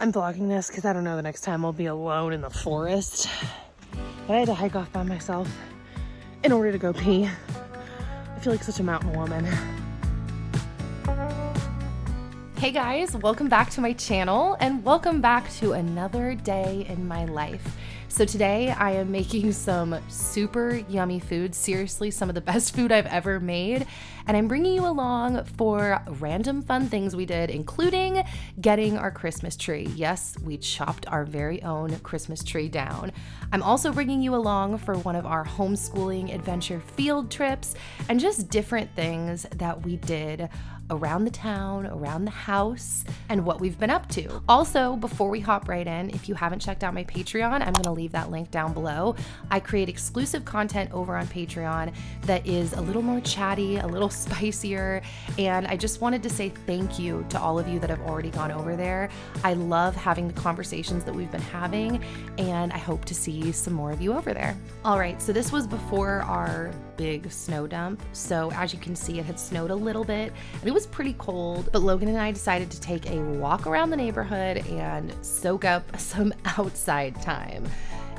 I'm vlogging this because I don't know the next time I'll be alone in the forest. But I had to hike off by myself in order to go pee. I feel like such a mountain woman. Hey guys, welcome back to my channel and welcome back to another day in my life. So today I am making some super yummy food, seriously some of the best food I've ever made, and I'm bringing you along for random fun things we did, including getting our Christmas tree. Yes, we chopped our very own Christmas tree down. I'm also bringing you along for one of our homeschooling adventure field trips and just different things that we did around the town, around the house, and what we've been up to. Also, before we hop right in, if you haven't checked out my Patreon, I'm gonna leave that link down below. I create exclusive content over on Patreon that is a little more chatty, a little spicier, and I just wanted to say thank you to all of you that have already gone over there. I love having the conversations that we've been having, and I hope to see some more of you over there. All right, so this was before our big snow dump. So as you can see, it had snowed a little bit, and it was pretty cold, but Logan and I decided to take a walk around the neighborhood and soak up some outside time.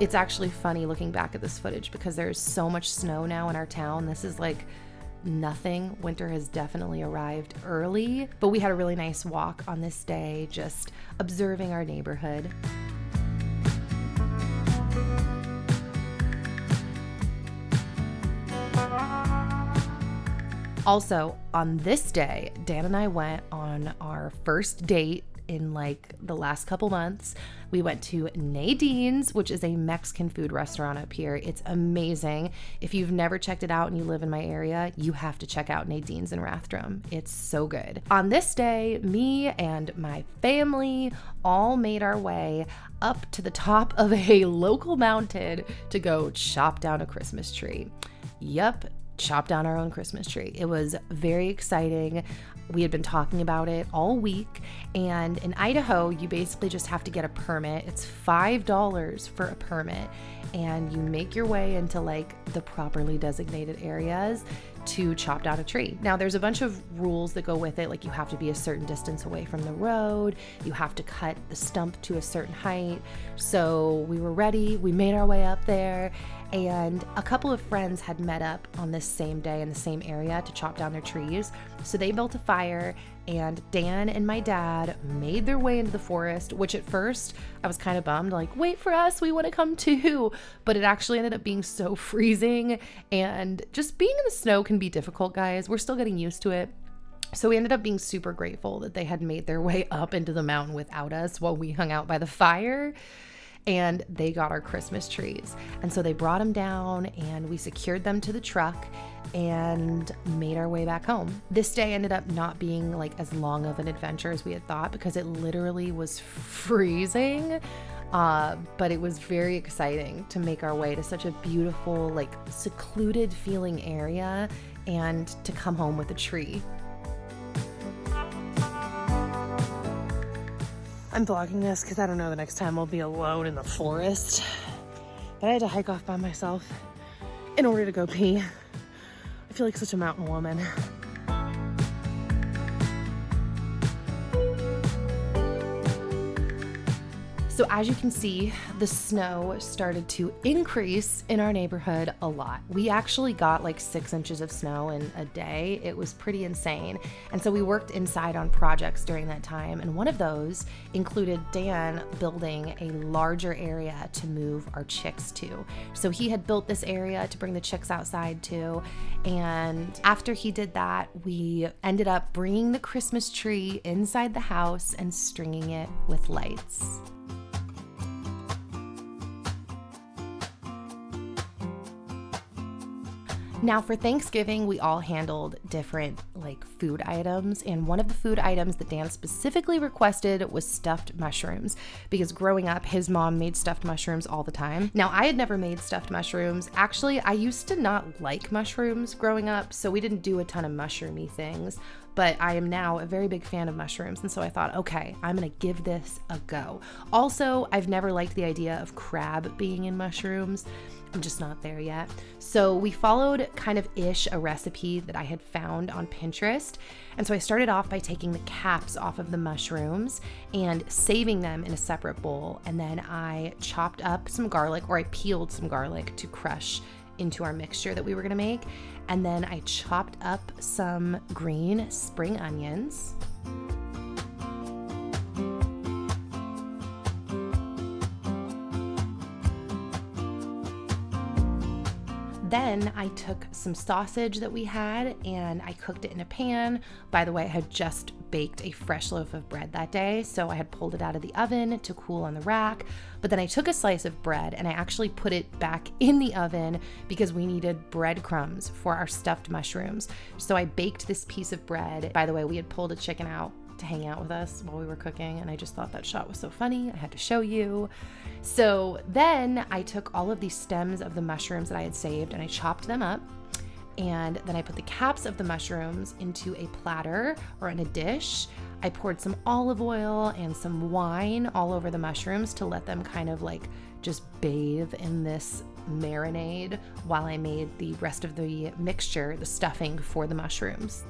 It's actually funny looking back at this footage because there's so much snow now in our town. This is like nothing. Winter has definitely arrived early, but we had a really nice walk on this day, just observing our neighborhood. Also, on this day, Dan and I went on our first date in like the last couple months. We went to Nadine's, which is a Mexican food restaurant up here. It's amazing. If you've never checked it out and you live in my area, you have to check out Nadine's in Rathdrum. It's so good. On this day, me and my family all made our way up to the top of a local mountain to go chop down a Christmas tree. Yep. Chop down our own Christmas tree. It was very exciting. We had been talking about it all week, and in Idaho, you basically just have to get a permit. It's $5 for a permit, and you make your way into like the properly designated areas to chop down a tree. Now, there's a bunch of rules that go with it, like you have to be a certain distance away from the road, you have to cut the stump to a certain height. So we were ready, we made our way up there, and a couple of friends had met up on this same day in the same area to chop down their trees. So they built a fire, and Dan and my dad made their way into the forest, which at first I was kind of bummed, like, wait for us, we want to come too. But it actually ended up being so freezing, and just being in the snow can be difficult, guys. We're still getting used to it. So we ended up being super grateful that they had made their way up into the mountain without us while we hung out by the fire. And they got our Christmas trees. And so they brought them down and we secured them to the truck and made our way back home. This day ended up not being like as long of an adventure as we had thought because it literally was freezing. But it was very exciting to make our way to such a beautiful, like secluded feeling area and to come home with a tree. I'm vlogging this because I don't know the next time I'll be alone in the forest. But I had to hike off by myself in order to go pee. I feel like such a mountain woman. So as you can see, the snow started to increase in our neighborhood a lot. We actually got like 6 inches of snow in a day. It was pretty insane. And so we worked inside on projects during that time. And one of those included Dan building a larger area to move our chicks to. So he had built this area to bring the chicks outside to. And after he did that, we ended up bringing the Christmas tree inside the house and stringing it with lights. Now for Thanksgiving, we all handled different like food items, and one of the food items that Dan specifically requested was stuffed mushrooms because growing up, his mom made stuffed mushrooms all the time. Now I had never made stuffed mushrooms. Actually, I used to not like mushrooms growing up, so we didn't do a ton of mushroomy things. but I am now a very big fan of mushrooms. And so I thought, okay, I'm going to give this a go. Also, I've never liked the idea of crab being in mushrooms. I'm just not there yet. So we followed kind of a recipe that I had found on Pinterest. And so I started off by taking the caps off of the mushrooms and saving them in a separate bowl. And then I chopped up some garlic, or I peeled some garlic to crush into our mixture that we were gonna make. And then I chopped up some green spring onions. Then I took some sausage that we had and I cooked it in a pan. By the way, I had just baked a fresh loaf of bread that day, so I had pulled it out of the oven to cool on the rack. But then I took a slice of bread and I actually put it back in the oven because we needed breadcrumbs for our stuffed mushrooms. So I baked this piece of bread. By the way, we had pulled a chicken out to hang out with us while we were cooking, and I just thought that shot was so funny. I had to show you. So then I took all of these stems of the mushrooms that I had saved and I chopped them up, and then I put the caps of the mushrooms into a platter or in a dish. I poured some olive oil and some wine all over the mushrooms to let them kind of like just bathe in this marinade while I made the rest of the mixture, the stuffing for the mushrooms.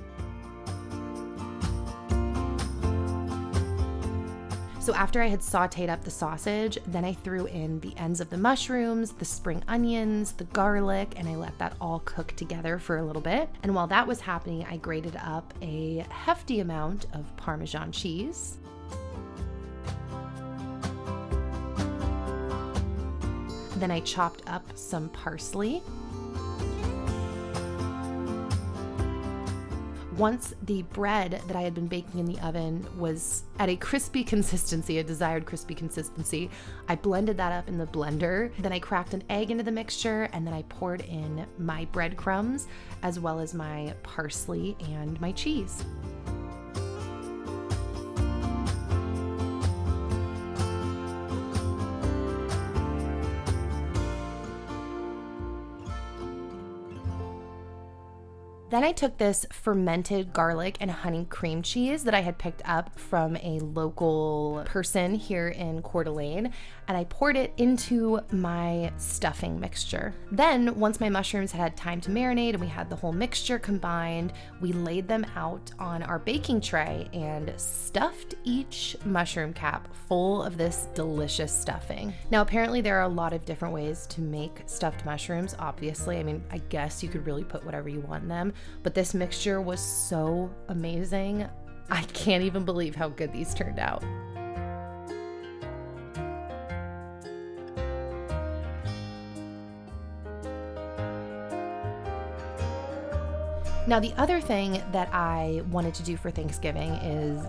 So after I had sauteed up the sausage, then I threw in the ends of the mushrooms, the spring onions, the garlic, and I let that all cook together for a little bit. And while that was happening, I grated up a hefty amount of Parmesan cheese. Then I chopped up some parsley. Once the bread that I had been baking in the oven was at a crispy consistency, a desired crispy consistency, I blended that up in the blender. Then I cracked an egg into the mixture, and then I poured in my breadcrumbs as well as my parsley and my cheese. Then I took this fermented garlic and honey cream cheese that I had picked up from a local person here in Coeur d'Alene, and I poured it into my stuffing mixture. Then, once my mushrooms had time to marinate and we had the whole mixture combined, we laid them out on our baking tray and stuffed each mushroom cap full of this delicious stuffing. Now, apparently there are a lot of different ways to make stuffed mushrooms, obviously. I mean, I guess you could really put whatever you want in them, but this mixture was so amazing. I can't even believe how good these turned out. Now, the other thing that I wanted to do for Thanksgiving is,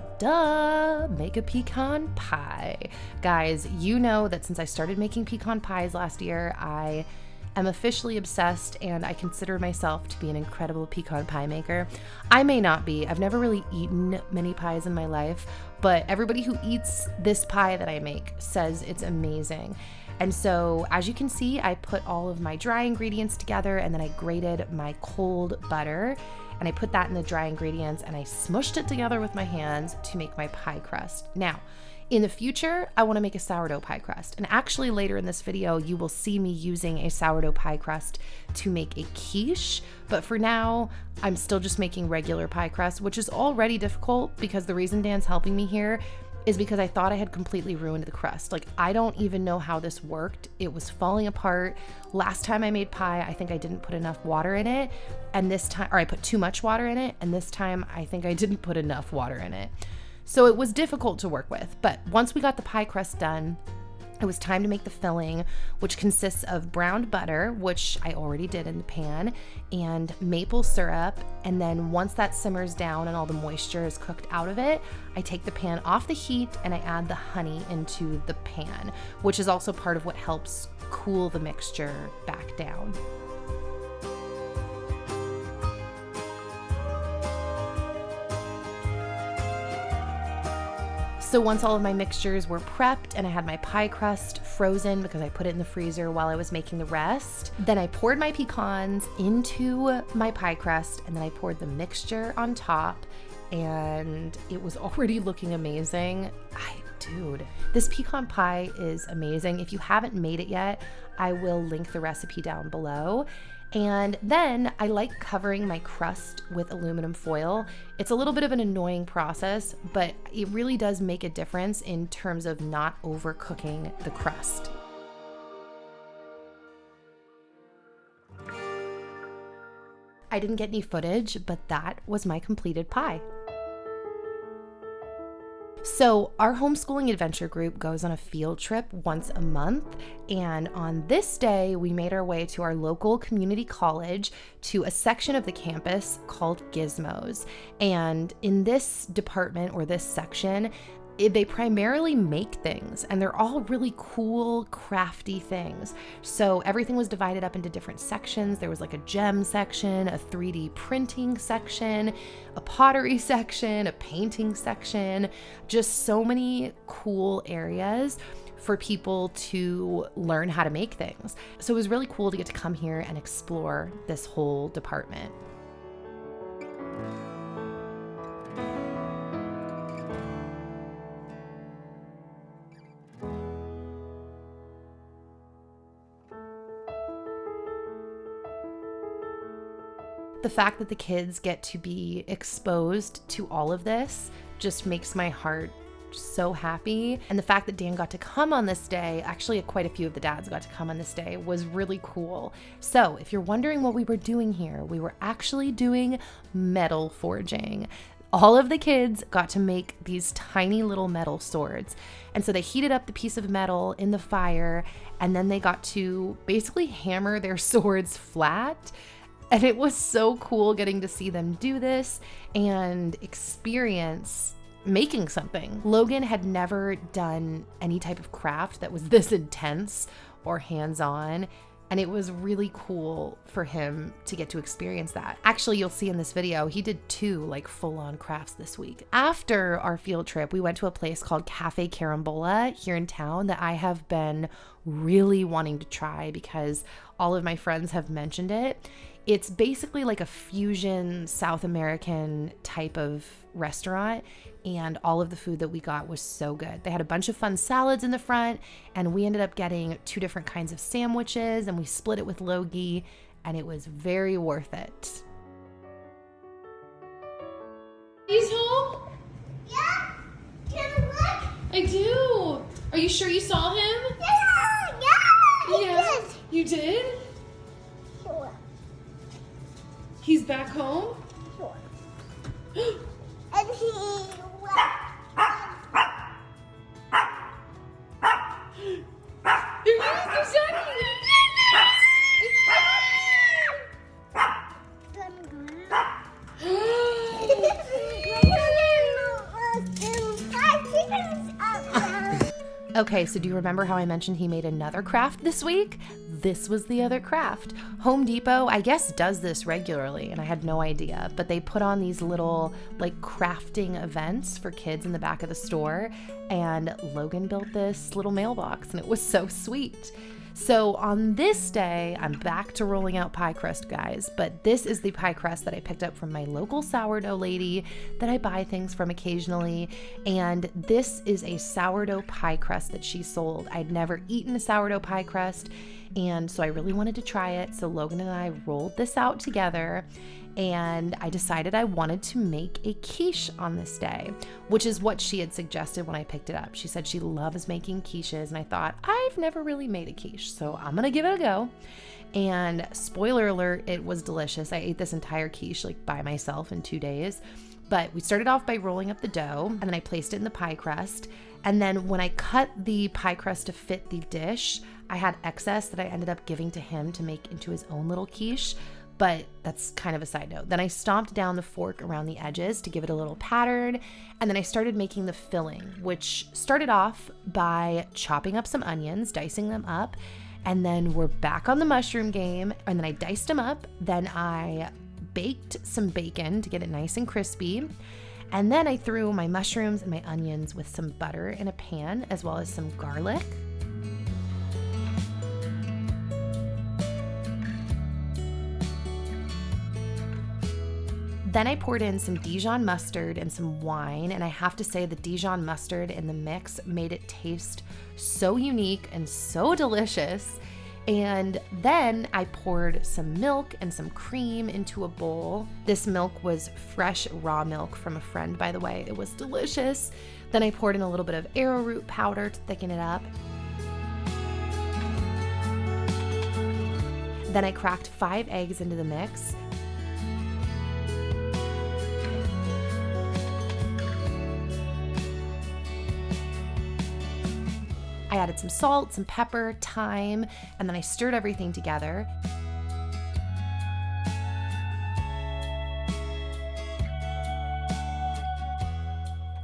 make a pecan pie. Guys, you know that since I started making pecan pies last year, I am officially obsessed, and I consider myself to be an incredible pecan pie maker. I may not be. I've never really eaten many pies in my life, but everybody who eats this pie that I make says it's amazing. And so, as you can see, I put all of my dry ingredients together, and then I grated my cold butter, and I put that in the dry ingredients, and I smushed it together with my hands to make my pie crust. Now, in the future, I want to make a sourdough pie crust. And actually later in this video, you will see me using a sourdough pie crust to make a quiche. But for now, I'm still just making regular pie crust, which is already difficult because the reason Dan's helping me here is because I thought I had completely ruined the crust. Like, I don't even know how this worked. It was falling apart. Last time I made pie, I think I didn't put enough water in it. And this time, or I put too much water in it. And this time, I think I didn't put enough water in it. So it was difficult to work with. But once we got the pie crust done, it was time to make the filling, which consists of browned butter, which I already did in the pan, and maple syrup. And then once that simmers down and all the moisture is cooked out of it, I take the pan off the heat and I add the honey into the pan, which is also part of what helps cool the mixture back down. So once all of my mixtures were prepped and I had my pie crust frozen because I put it in the freezer while I was making the rest, then I poured my pecans into my pie crust, and then I poured the mixture on top, and it was already looking amazing. Dude, this pecan pie is amazing. If you haven't made it yet, I will link the recipe down below. And then I like covering my crust with aluminum foil. It's a little bit of an annoying process, but it really does make a difference in terms of not overcooking the crust. I didn't get any footage, but that was my completed pie. So our homeschooling adventure group goes on a field trip once a month, and on this day we made our way to our local community college to a section of the campus called Gizmos. And in this department, or this section, they primarily make things, and they're all really cool, crafty things. So everything was divided up into different sections. There was like a gem section, a 3D printing section, a pottery section, a painting section, just so many cool areas for people to learn how to make things. So it was really cool to get to come here and explore this whole department. The fact that the kids get to be exposed to all of this just makes my heart so happy. And the fact that Dan got to come on this day, actually quite a few of the dads got to come on this day, was really cool. So if you're wondering what we were doing here, we were actually doing metal forging. All of the kids got to make these tiny little metal swords. And so they heated up the piece of metal in the fire, and then they got to basically hammer their swords flat. And it was so cool getting to see them do this and experience making something. Logan had never done any type of craft that was this intense or hands-on, and it was really cool for him to get to experience that. Actually, you'll see in this video, he did 2 like full-on crafts this week. After our field trip, we went to a place called Cafe Carambola here in town that I have been really wanting to try because all of my friends have mentioned it. It's basically like a fusion South American type of restaurant, and all of the food that we got was so good. They had a bunch of fun salads in the front, and we ended up getting 2 different kinds of sandwiches, and we split it with Logie, and it was very worth it. He's home? Yeah. Can I look? I do. Are you sure you saw him? Yeah. Yeah. You did? Sure. He's back home? Sure. And he You're getting so shiny. Okay, so do you remember how I mentioned he made another craft this week? This was the other craft. Home Depot, I guess, does this regularly, and I had no idea, but they put on these little like crafting events for kids in the back of the store, and Logan built this little mailbox, and it was so sweet. So on this day, I'm back to rolling out pie crust, guys, but this is the pie crust that I picked up from my local sourdough lady that I buy things from occasionally, and this is a sourdough pie crust that she sold. I'd never eaten a sourdough pie crust, and so I really wanted to try it, so Logan and I rolled this out together, and I decided I wanted to make a quiche on this day, which is what she had suggested when I picked it up. She said she loves making quiches, and I thought, I've never really made a quiche, so I'm gonna give it a go. And spoiler alert, it was delicious. I ate this entire quiche like by myself in 2 days. But we started off by rolling up the dough, and then I placed it in the pie crust. And then when I cut the pie crust to fit the dish, I had excess that I ended up giving to him to make into his own little quiche. But that's kind of a side note. Then I stomped down the fork around the edges to give it a little pattern, and then I started making the filling, which started off by chopping up some onions, dicing them up, and then we're back on the mushroom game, and then I diced them up, then I baked some bacon to get it nice and crispy, and then I threw my mushrooms and my onions with some butter in a pan, as well as some garlic. Then I poured in some Dijon mustard and some wine, and I have to say the Dijon mustard in the mix made it taste so unique and so delicious. And then I poured some milk and some cream into a bowl. This milk was fresh raw milk from a friend, by the way. It was delicious. Then I poured in a little bit of arrowroot powder to thicken it up. Then I cracked 5 eggs into the mix. I added some salt, some pepper, thyme, and then I stirred everything together.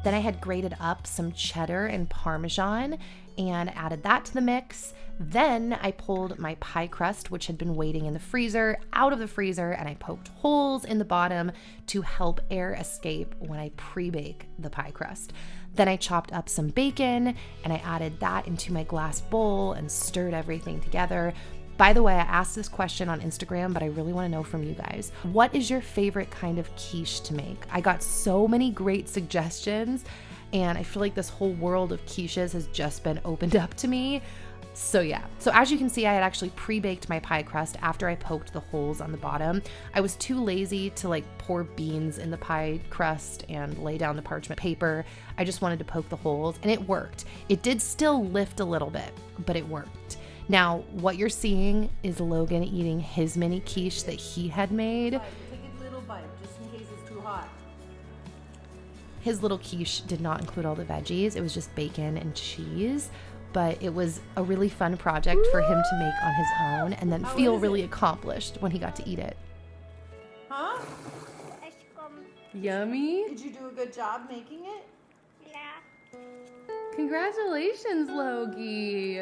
Then I had grated up some cheddar and Parmesan and added that to the mix. Then I pulled my pie crust, which had been waiting in the freezer, out of the freezer, and I poked holes in the bottom to help air escape when I pre-bake the pie crust. Then I chopped up some bacon and I added that into my glass bowl and stirred everything together. By the way, I asked this question on Instagram, but I really want to know from you guys. What is your favorite kind of quiche to make? I got so many great suggestions, and I feel like this whole world of quiches has just been opened up to me. So yeah, so as you can see, I had actually pre-baked my pie crust after I poked the holes on the bottom. I was too lazy to pour beans in the pie crust and lay down the parchment paper. I just wanted to poke the holes, and it worked. It did still lift a little bit, but it worked. Now, what you're seeing is Logan eating his mini quiche that he had made. Take a little bite, just in case it's too hot. His little quiche did not include all the veggies. It was just bacon and cheese, but it was a really fun project for him to make on his own and then feel really accomplished when he got to eat it. Huh? Yummy. Did you do a good job making it? Yeah. Congratulations, Logie.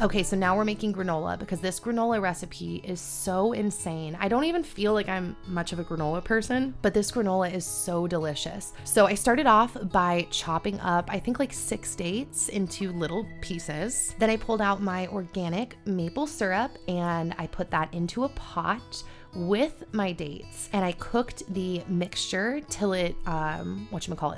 Okay, so now we're making granola because this granola recipe is so insane. I don't even feel like I'm much of a granola person, but this granola is so delicious. So I started off by chopping up, I think 6 dates into little pieces. Then I pulled out my organic maple syrup and I put that into a pot with my dates, and I cooked the mixture till it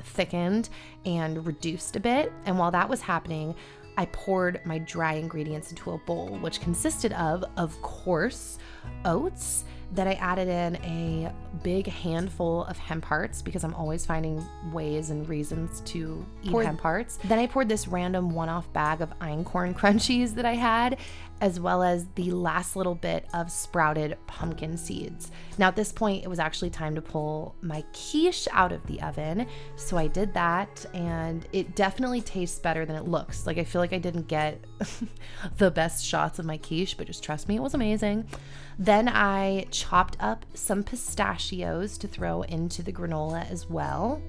thickened and reduced a bit. And while that was happening, I poured my dry ingredients into a bowl, which consisted of course, oats. Then I added in a big handful of hemp hearts because I'm always finding ways and reasons to eat hemp hearts. Then I poured this random one-off bag of einkorn crunchies that I had, as well as the last little bit of sprouted pumpkin seeds. Now at this point, it was actually time to pull my quiche out of the oven. So I did that, and it definitely tastes better than it looks. I feel like I didn't get the best shots of my quiche, but just trust me, it was amazing. Then I chopped up some pistachios to throw into the granola as well.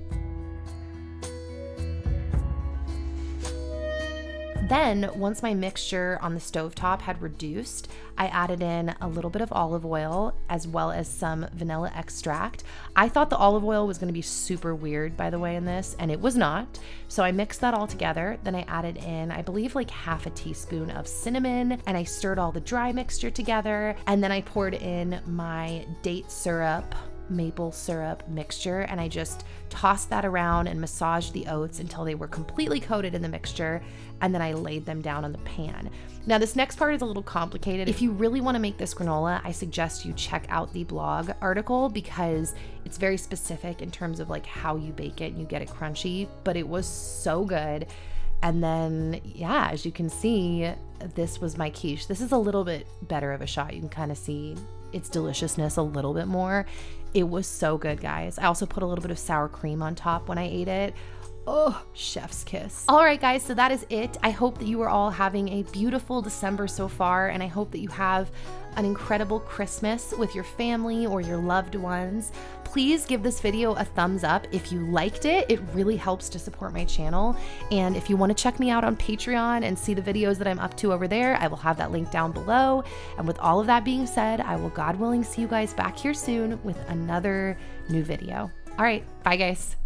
Then, once my mixture on the stovetop had reduced, I added in a little bit of olive oil as well as some vanilla extract. I thought the olive oil was going to be super weird, by the way, in this, and it was not. So I mixed that all together. Then I added in, I believe, half a teaspoon of cinnamon, and I stirred all the dry mixture together. And then I poured in my date syrup, maple syrup mixture, and I just tossed that around and massaged the oats until they were completely coated in the mixture, and then I laid them down on the pan. Now this next part is a little complicated. If you really want to make this granola, I suggest you check out the blog article because it's very specific in terms of how you bake it and you get it crunchy, but it was so good. And then, yeah, as you can see, this was my quiche. This is a little bit better of a shot. You can kind of see its deliciousness a little bit more. It was so good, guys. I also put a little bit of sour cream on top when I ate it. Oh, chef's kiss. All right, guys, so that is it. I hope that you are all having a beautiful December so far, and I hope that you have an incredible Christmas with your family or your loved ones. Please give this video a thumbs up if you liked it. It really helps to support my channel. And if you want to check me out on Patreon and see the videos that I'm up to over there, I will have that link down below. And with all of that being said, I will, God willing, see you guys back here soon with another new video. All right, bye guys.